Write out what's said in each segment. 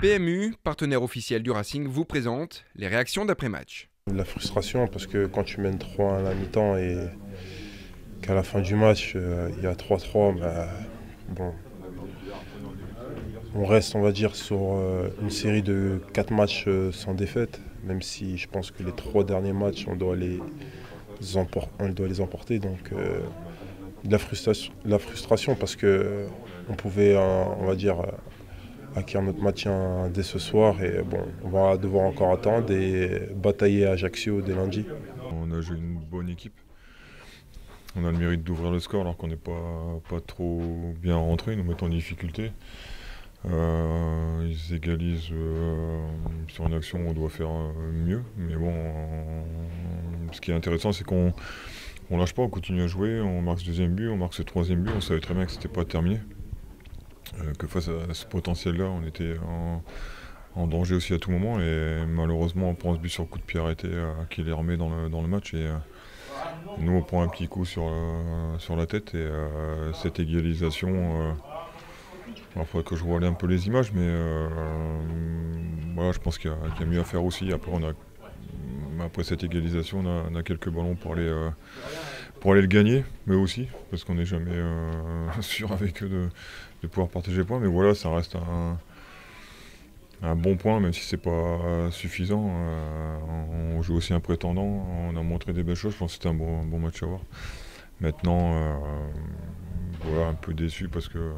PMU, partenaire officiel du Racing, vous présente les réactions d'après-match. La frustration parce que quand tu mènes 3 à la mi-temps et qu'à la fin du match il y a 3-3, bon, on reste on va dire sur une série de 4 matchs sans défaite, même si je pense que les 3 derniers matchs on doit les emporter. Donc de la frustration parce que on pouvait on va dire acquérir notre maintien dès ce soir et bon, on va devoir encore attendre et batailler à Ajaccio dès lundi. On a joué une bonne équipe. On a le mérite d'ouvrir le score alors qu'on n'est pas trop bien rentré, ils nous mettent en difficulté. Ils égalisent sur une action où on doit faire mieux. Mais bon, ce qui est intéressant, c'est qu'on lâche pas, on continue à jouer, on marque ce deuxième but, on marque ce troisième but, on savait très bien que c'était pas terminé. Que face à ce potentiel-là, on était en danger aussi à tout moment. Et malheureusement, on prend ce but sur le coup de pied arrêté qui les remet dans le match. Et nous, on prend un petit coup sur la tête. Et cette égalisation, il faudrait que je voie un peu les images, mais voilà, je pense qu'il y a mieux à faire aussi. Après cette égalisation, on a quelques ballons pour aller le gagner, mais aussi, parce qu'on n'est jamais sûr avec eux de pouvoir partager les points. Mais voilà, ça reste un bon point, même si c'est pas suffisant. On joue aussi un prétendant, on a montré des belles choses, je pense que c'était un bon match à voir. Maintenant, voilà, un peu déçu parce que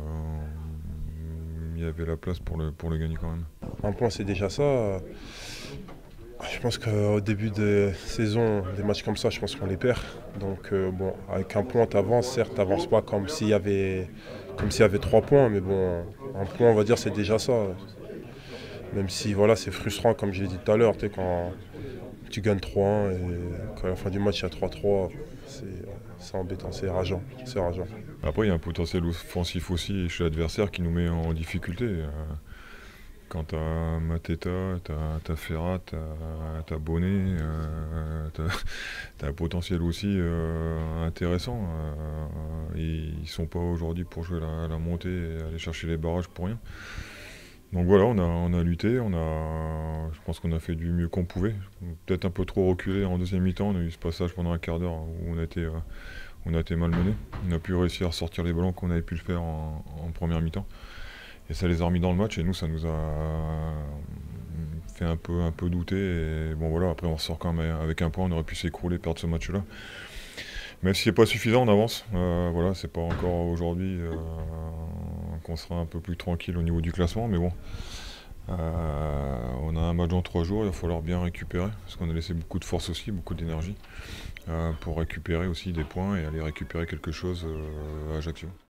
il y avait la place pour le gagner quand même. Un point c'est déjà ça. Je pense qu'au début de saison, des matchs comme ça, je pense qu'on les perd. Donc bon, avec un point, tu avances, certes, tu n'avances pas comme s'il y avait 3 points, mais bon, un point, on va dire, c'est déjà ça. Même si voilà, c'est frustrant, comme je l'ai dit tout à l'heure, quand tu gagnes 3-1 et qu'à la fin du match, il y a 3-3, c'est embêtant, c'est rageant. Après, il y a un potentiel offensif aussi chez l'adversaire qui nous met en difficulté. Quand t'as Mateta, t'as Ferrat, t'as Bonnet, t'as un potentiel aussi intéressant. Ils sont pas aujourd'hui pour jouer la montée et aller chercher les barrages pour rien. Donc voilà, on a lutté, je pense qu'on a fait du mieux qu'on pouvait. Peut-être un peu trop reculé en deuxième mi-temps, on a eu ce passage pendant un quart d'heure où on a été malmené. On a pu réussir à sortir les ballons qu'on avait pu le faire en première mi-temps. Et ça les a remis dans le match et nous ça nous a fait un peu douter. Et bon voilà, après on ressort quand même avec un point, on aurait pu s'écrouler, perdre ce match-là. Même si c'est pas suffisant, on avance. Voilà, c'est pas encore aujourd'hui qu'on sera un peu plus tranquille au niveau du classement, mais bon. On a un match dans 3 jours, il va falloir bien récupérer, parce qu'on a laissé beaucoup de force aussi, beaucoup d'énergie, pour récupérer aussi des points et aller récupérer quelque chose à Ajaccio.